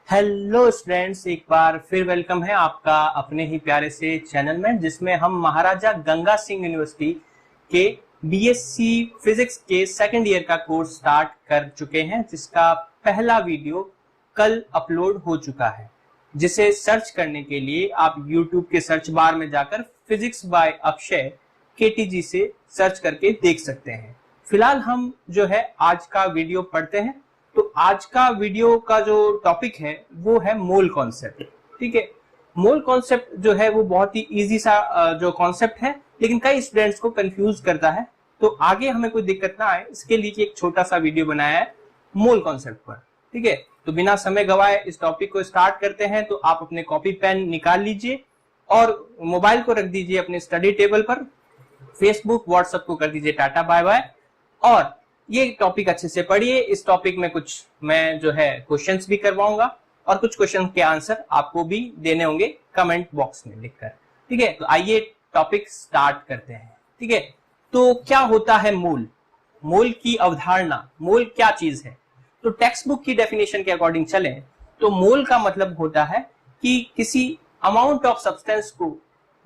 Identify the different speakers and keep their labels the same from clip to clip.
Speaker 1: Hello students, एक बार फिर welcome है आपका अपने ही प्यारे से चैनल में, जिसमें हम महाराजा गंगा सिंह यूनिवर्सिटी के बीएससी फिजिक्स के सेकंड ईयर का कोर्स स्टार्ट कर चुके हैं, जिसका पहला वीडियो कल अपलोड हो चुका है, जिसे सर्च करने के लिए आप यूट्यूब के सर्च बार में जाकर फिजिक्स बाय अक्षय केटीजी से सर्च करके देख सकते हैं। फिलहाल हम जो है आज का वीडियो पढ़ते हैं। तो आज का वीडियो का जो टॉपिक है वो है मोल कॉन्सेप्ट। ठीक है, मोल कॉन्सेप्ट जो है वो बहुत ही इजी सा जो कॉन्सेप्ट है, लेकिन कई स्टूडेंट्स को कंफ्यूज करता है। तो आगे हमें कोई दिक्कत ना आए, इसके लिए एक छोटा सा वीडियो बनाया है मोल कॉन्सेप्ट पर। ठीक है, तो बिना समय गवाए इस टॉपिक को स्टार्ट करते हैं। तो आप अपने कॉपी पेन निकाल लीजिए और मोबाइल को रख दीजिए अपने स्टडी टेबल पर, फेसबुक व्हाट्सएप को कर दीजिए टाटा बाय बाय, और ये टॉपिक अच्छे से पढ़िए। इस टॉपिक में कुछ मैं जो है क्वेश्चंस भी करवाऊंगा और कुछ क्वेश्चन के आंसर आपको भी देने होंगे कमेंट बॉक्स में लिखकर। ठीक है, तो आइए टॉपिक स्टार्ट करते हैं। ठीक है, तो क्या होता है मोल? मोल की अवधारणा, मोल क्या चीज है? तो टेक्स्ट बुक की डेफिनेशन के अकॉर्डिंग चले तो मोल का मतलब होता है कि किसी अमाउंट ऑफ सब्सटेंस को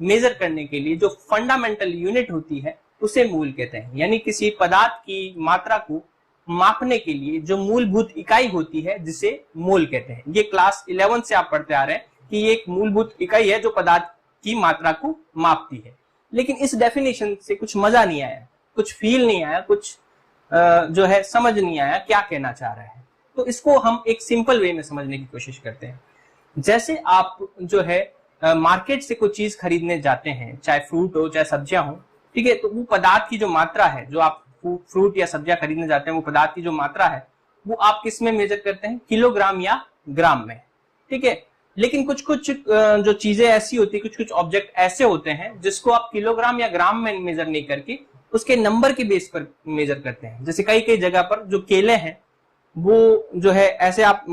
Speaker 1: मेजर करने के लिए जो फंडामेंटल यूनिट होती है उसे मोल कहते हैं। यानी किसी पदार्थ की मात्रा को मापने के लिए जो मूलभूत इकाई होती है जिसे मोल कहते हैं। ये क्लास 11 से आप पढ़ते आ रहे हैं कि ये एक मूलभूत इकाई है जो पदार्थ की मात्रा को मापती है। लेकिन इस डेफिनेशन से कुछ मजा नहीं आया, कुछ फील नहीं आया, कुछ जो है समझ नहीं आया क्या कहना चाह रहा है। तो इसको हम एक सिंपल वे में समझने की कोशिश करते हैं। जैसे आप जो है मार्केट से कोई चीज खरीदने जाते हैं, चाहे फ्रूट हो चाहे सब्जियां हो, ठीक है, तो वो पदार्थ की जो मात्रा है, जो आप फ्रूट या सब्जियां खरीदने जाते हैं, वो पदार्थ की जो मात्रा है वो आप किस में मेजर करते हैं? किलोग्राम या ग्राम में। ठीक है, लेकिन कुछ कुछ जो चीजें ऐसी होती है, कुछ कुछ ऑब्जेक्ट ऐसे होते हैं जिसको आप किलोग्राम या ग्राम में मेजर नहीं करके उसके नंबर के बेस पर मेजर करते हैं। जैसे कई कई जगह पर जो केले हैं वो जो है ऐसे आप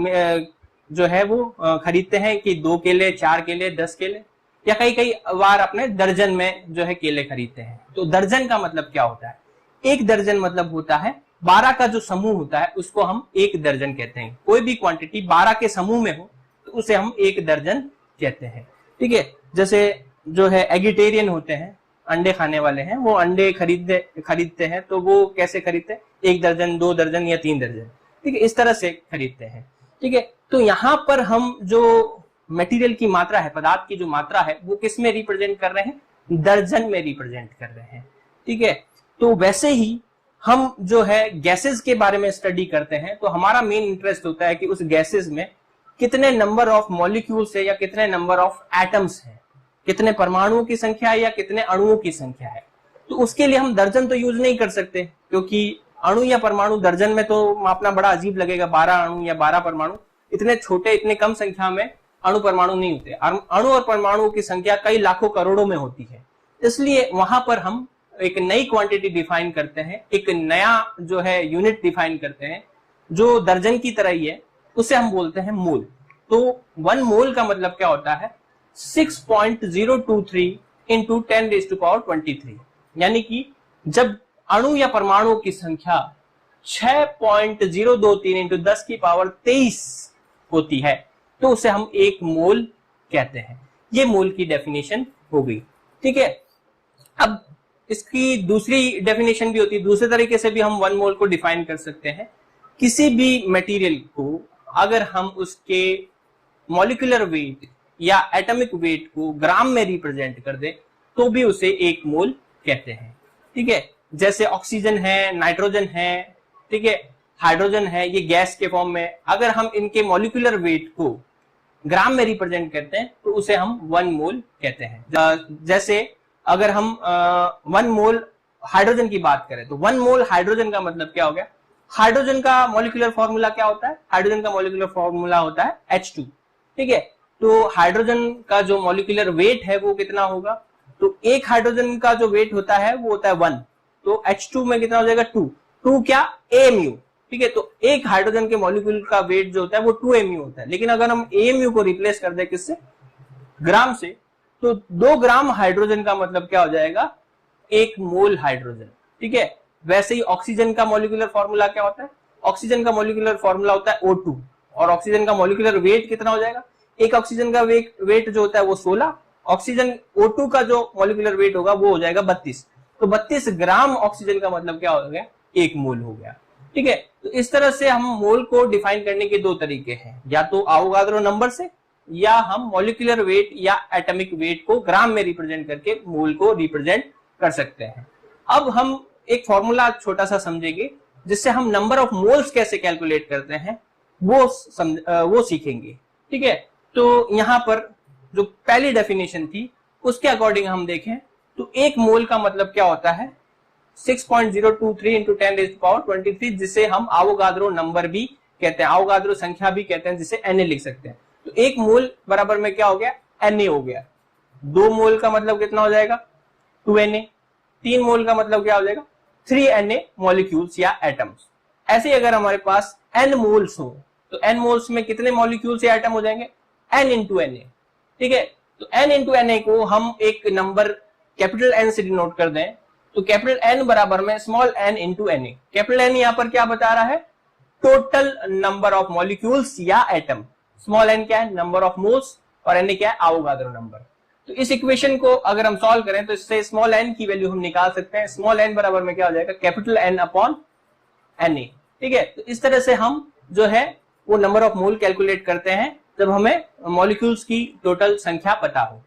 Speaker 1: जो है वो खरीदते हैं कि 2 केले, 4 केले, 10 केले, या कई कई बार अपने दर्जन में जो है केले खरीदते हैं। तो दर्जन का मतलब क्या होता है? एक दर्जन मतलब होता है 12 का जो समूह होता है उसको हम एक दर्जन कहते हैं। कोई भी क्वांटिटी 12 के समूह में हो तो उसे हम एक दर्जन कहते हैं। ठीक है, जैसे जो है एगिटेरियन होते हैं, अंडे खाने वाले हैं, वो अंडे खरीदते हैं तो वो कैसे खरीदते हैं? 1 दर्जन, 2 दर्जन या 3 दर्जन। ठीक है, इस तरह से खरीदते हैं। ठीक है, तो यहां पर हम जो मटेरियल की मात्रा है, पदार्थ की जो मात्रा है, वो किस में रिप्रेजेंट कर रहे हैं? दर्जन में रिप्रेजेंट कर रहे हैं। ठीक है, तो वैसे ही हम जो है गैसेस के बारे में स्टडी करते हैं तो हमारा मेन इंटरेस्ट होता है कि उस गैसेस में कितने नंबर ऑफ मॉलिक्यूल्स है या कितने नंबर ऑफ एटम्स है, कितने परमाणुओं की संख्या है या कितने अणुओं की संख्या है। तो उसके लिए हम दर्जन तो यूज नहीं कर सकते, क्योंकि अणु या परमाणु दर्जन में तो मापना बड़ा अजीब लगेगा। 12 अणु या 12 परमाणु, इतने छोटे, इतने कम संख्या में अणु परमाणु नहीं होते। अणु और परमाणुओं की संख्या कई लाखों करोड़ों में होती है। इसलिए वहां पर हम एक नई क्वांटिटी डिफाइन करते हैं, एक नया जो है यूनिट डिफाइन करते हैं जो दर्जन की तरह ही है, उसे हम बोलते हैं मोल। तो 1 मोल का मतलब क्या होता है? 6.023 इंटू 10⁻23। यानी कि जब अणु या परमाणुओं की संख्या 6.023 इंटू 10⁻23 होती है तो उसे हम एक मोल कहते हैं। ये मोल की डेफिनेशन हो गई। ठीक है, अब इसकी दूसरी डेफिनेशन भी होती है, दूसरे तरीके से भी हम 1 मोल को डिफाइन कर सकते हैं। किसी भी मटेरियल को अगर हम उसके मॉलिक्यूलर वेट या एटॉमिक वेट को ग्राम में रिप्रेजेंट कर दे तो भी उसे एक मोल कहते हैं। ठीक है, जैसे ऑक्सीजन है, नाइट्रोजन है, ठीक है, हाइड्रोजन है, ये गैस के फॉर्म में, अगर हम इनके मॉलिक्यूलर वेट को ग्राम में रिप्रेजेंट करते हैं तो उसे हम 1 मोल कहते हैं। जैसे अगर हम 1 मोल हाइड्रोजन की बात करें तो 1 मोल हाइड्रोजन का मतलब क्या हो गया? हाइड्रोजन का मॉलिक्यूलर फॉर्मूला क्या होता है? हाइड्रोजन का मॉलिक्यूलर फॉर्मूला होता है H2। ठीक है, तो हाइड्रोजन का जो मॉलिक्यूलर वेट है वो कितना होगा? तो एक हाइड्रोजन का जो वेट होता है वो होता है 1, तो H2 में कितना हो जाएगा? 2 क्या? AMU। ठीक है, तो एक हाइड्रोजन के मॉलिक्यूल का वेट जो होता है वो 2 mu होता है। लेकिन अगर हम AMU को रिप्लेस कर दे किससे? ग्राम से, तो 2 ग्राम हाइड्रोजन का मतलब क्या हो जाएगा? 1 मोल हाइड्रोजन। ठीक है, वैसे ही ऑक्सीजन का मॉलिक्यूलर फॉर्मूला क्या होता है? ऑक्सीजन का मॉलिक्यूलर फॉर्मूला होता है O2, और ऑक्सीजन का मॉलिक्यूलर वेट कितना हो जाएगा, एक ऑक्सीजन का वेट जो होता है वो 16, ऑक्सीजन O2 का जो मॉलिक्यूलर वेट होगा वो हो जाएगा 32। तो 32 ग्राम ऑक्सीजन का मतलब क्या हो गया, 1 मोल हो गया। ठीक है, तो इस तरह से हम मोल को डिफाइन करने के दो तरीके हैं, या तो आवोगाद्रो नंबर से, या हम मॉलिक्यूलर वेट या एटॉमिक वेट को ग्राम में रिप्रेजेंट करके मोल को रिप्रेजेंट कर सकते हैं। अब हम एक फॉर्मूला छोटा सा समझेंगे जिससे हम नंबर ऑफ मोल्स कैसे कैलकुलेट करते हैं वो सीखेंगे। ठीक है, तो यहां पर जो पहली डेफिनेशन थी उसके अकॉर्डिंग हम देखें तो एक मोल का मतलब क्या होता है, 6.023 इंटू 10⁻23, जिसे हम आवोगाद्रो नंबर भी कहते हैं, आवोगाद्रो संख्या भी कहते हैं, जिसे Na लिख सकते हैं। तो एक मोल बराबर में क्या हो गया, Na हो गया। 2 मोल का मतलब कितना हो जाएगा, 2Na। 3 मोल का मतलब क्या हो जाएगा, 3Na मॉलिक्यूल्स या एटम्स। ऐसे अगर हमारे पास n मोल्स हो तो n मोल्स में कितने मॉलिक्यूल्स या एटम हो जाएंगे, n इंटू Na। ठीक है, तो n इंटू Na को हम एक नंबर कैपिटल N से डिनोट कर दें तो कैपिटल N बराबर में small n into Na। Capital N यहां पर क्या बता रहा है, टोटल नंबर ऑफ मॉलिक्यूल्स या एटम, स्मॉल n क्या है, नंबर ऑफ मोल्स, और Na क्या है, आवोगाद्रो नंबर। तो इस इक्वेशन को अगर हम सॉल्व करें तो इससे स्मॉल n की वैल्यू हम निकाल सकते हैं। स्मॉल n बराबर में क्या हो जाएगा, कैपिटल N अपॉन Na। ठीक है, तो इस तरह से हम जो है वो नंबर ऑफ मोल कैलकुलेट करते हैं जब हमें मॉलिक्यूल्स की टोटल संख्या पता हो।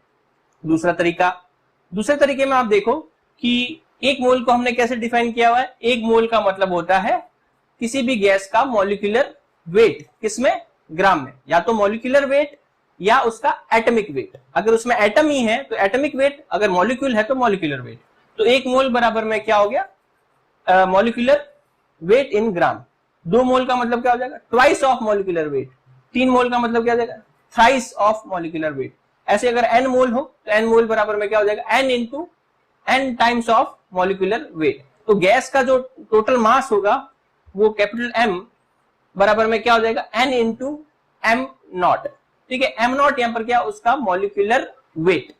Speaker 1: दूसरे तरीके में आप देखो कि एक मोल को हमने कैसे डिफाइन किया हुआ है, एक मोल का मतलब होता है किसी भी गैस का मॉलिक्यूलर वेट, किसमें, ग्राम में, या तो मॉलिक्यूलर वेट या उसका एटॉमिक वेट। अगर उसमें एटम ही है तो एटॉमिक वेट, अगर मॉलिक्यूल है तो मॉलिक्यूलर वेट। तो एक मोल बराबर में क्या हो गया, मॉलिक्यूलर वेट इन ग्राम। 2 मोल का मतलब क्या हो जाएगा, ट्वाइस ऑफ मॉलिक्यूलर वेट। 3 मोल का मतलब क्या हो जाएगा, थ्राइस ऑफ मॉलिक्यूलर वेट। ऐसे अगर n मोल हो तो n मोल बराबर में क्या हो जाएगा, n into n times of molecular weight. तो गैस का जो टोटल मास होगा वो कैपिटल M बराबर में क्या हो जाएगा, n इंटू m नॉट। ठीक है, m नॉट यहां पर क्या, उसका मॉलिक्यूलर वेट।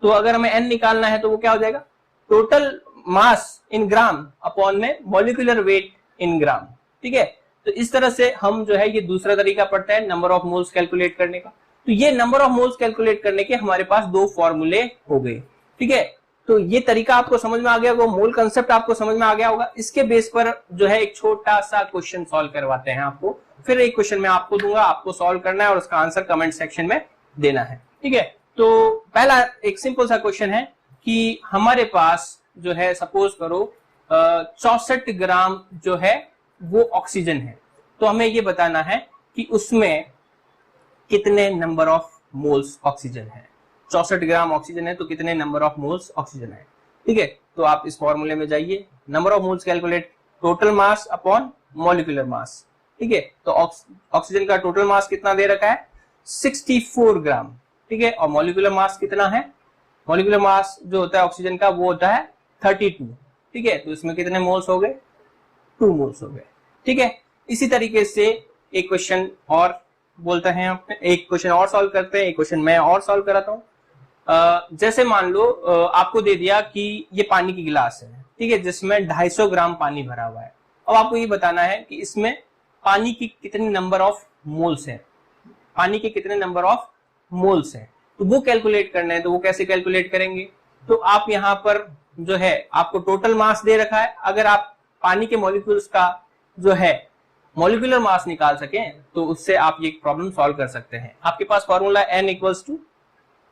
Speaker 1: तो अगर हमें n निकालना है तो वो क्या हो जाएगा, टोटल मास इन ग्राम अपॉन में मॉलिक्यूलर वेट इन ग्राम। ठीक है, तो इस तरह से हम जो है ये दूसरा तरीका पड़ता है नंबर ऑफ मोल्स कैलकुलेट करने का। तो ये नंबर ऑफ मोल्स कैलकुलेट करने के हमारे पास 2 फॉर्मूले हो गए। ठीक है, तो ये तरीका आपको समझ में आ गया, वो मोल कंसेप्ट आपको समझ में आ गया होगा। इसके बेस पर जो है एक छोटा सा क्वेश्चन सॉल्व करवाते हैं आपको, फिर एक क्वेश्चन मैं आपको दूंगा, आपको सॉल्व करना है और उसका आंसर कमेंट सेक्शन में देना है। ठीक है, तो पहला एक सिंपल सा क्वेश्चन है कि हमारे पास जो है सपोज करो 64 ग्राम जो है वो ऑक्सीजन है, तो हमें ये बताना है कि उसमें कितने नंबर ऑफ मोल्स ऑक्सीजन है। 64 ग्राम ऑक्सीजन है तो कितने नंबर ऑफ मोल्स ऑक्सीजन है। ठीक है, तो आप इस फॉर्मूले में जाइए, number of moles calculate, total mass upon molecular मास। ठीक है, तो ऑक्सीजन का टोटल मास कितना दे रखा है, 64 ग्राम। ठीक है, और मॉलिक्यूलर मास कितना है, मॉलिक्यूलर मास जो होता है ऑक्सीजन का वो होता है 32। ठीक है, तो इसमें कितने मोल्स हो गए, 2 मोल्स हो गए। ठीक है, इसी तरीके से एक क्वेश्चन और बोलते हैं, एक क्वेश्चन और सॉल्व करते हैं, एक क्वेश्चन मैं और सॉल्व कराता हूं। जैसे मान लो आपको दे दिया कि ये पानी की गिलास है, ठीक है, जिसमें 250 ग्राम पानी भरा हुआ है। अब आपको ये बताना है कि इसमें पानी की कितने नंबर ऑफ मोल्स है, पानी के कितने नंबर ऑफ मोल्स है, तो वो कैलकुलेट करना है। तो वो कैसे कैलकुलेट करेंगे, तो आप यहाँ पर जो है आपको टोटल मास दे रखा है, अगर आप पानी के मॉलिक्यूल्स का जो है मॉलिक्यूलर मास निकाल सकें तो उससे आप ये प्रॉब्लम सॉल्व कर सकते हैं। आपके पास formula n equals to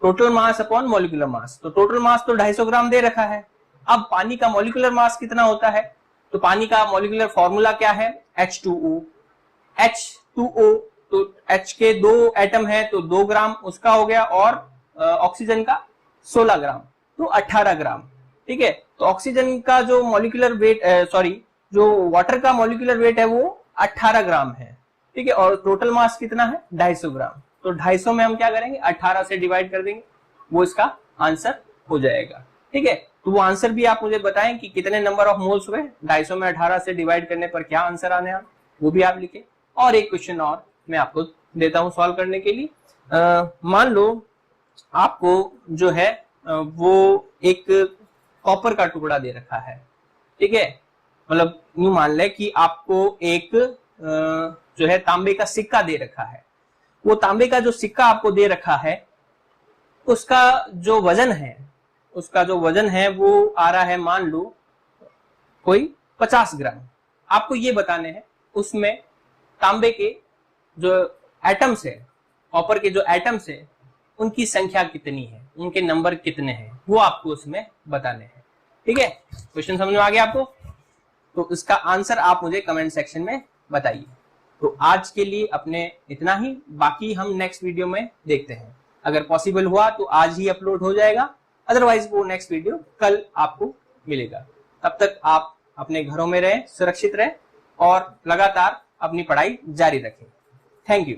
Speaker 1: total mass upon molecular mass. तो टोटल मास तो 250 ग्राम दे रखा है, अब पानी का मॉलिक्यूलर मास कितना होता है, तो पानी का मॉलिक्यूलर फॉर्मूला क्या है, H2O। H2O तो H के 2 एटम है तो 2 ग्राम उसका हो गया, और ऑक्सीजन का 16 ग्राम तो 18 ग्राम। ठीक है, तो ऑक्सीजन का जो मॉलिक्यूलर वेट जो वाटर का मॉलिक्यूलर वेट है वो 18 ग्राम है। ठीक है, और टोटल मास कितना है 250 ग्राम। तो 250 में हम क्या करेंगे, 18 से डिवाइड कर देंगे, वो इसका आंसर हो जाएगा। ठीक है, तो वो आंसर भी आप मुझे बताएं कि कितने नंबर ऑफ मोल्स हुए, 250 में 18 से डिवाइड करने पर क्या आंसर आने वाला, वो भी आप लिखे। और एक क्वेश्चन और मैं आपको देता हूं सॉल्व करने के लिए। मान लो आपको जो है वो एक कॉपर का टुकड़ा दे रखा है। ठीक है, मतलब यूं मान ले कि आपको एक जो है तांबे का सिक्का दे रखा है। वो तांबे का जो सिक्का आपको दे रखा है उसका जो वजन है वो आ रहा है, मान लो कोई 50 ग्राम। आपको ये बताने हैं उसमें तांबे के जो एटम्स है, कॉपर के जो एटम्स है, उनकी संख्या कितनी है, उनके नंबर कितने हैं, वो आपको उसमें बताने हैं। ठीक है, क्वेश्चन समझ में आ गया आपको? तो इसका आंसर आप मुझे कमेंट सेक्शन में बताइए। तो आज के लिए अपने इतना ही, बाकी हम नेक्स्ट वीडियो में देखते हैं। अगर पॉसिबल हुआ तो आज ही अपलोड हो जाएगा, अदरवाइज वो नेक्स्ट वीडियो कल आपको मिलेगा। तब तक आप अपने घरों में रहें, सुरक्षित रहें और लगातार अपनी पढ़ाई जारी रखें। Thank you.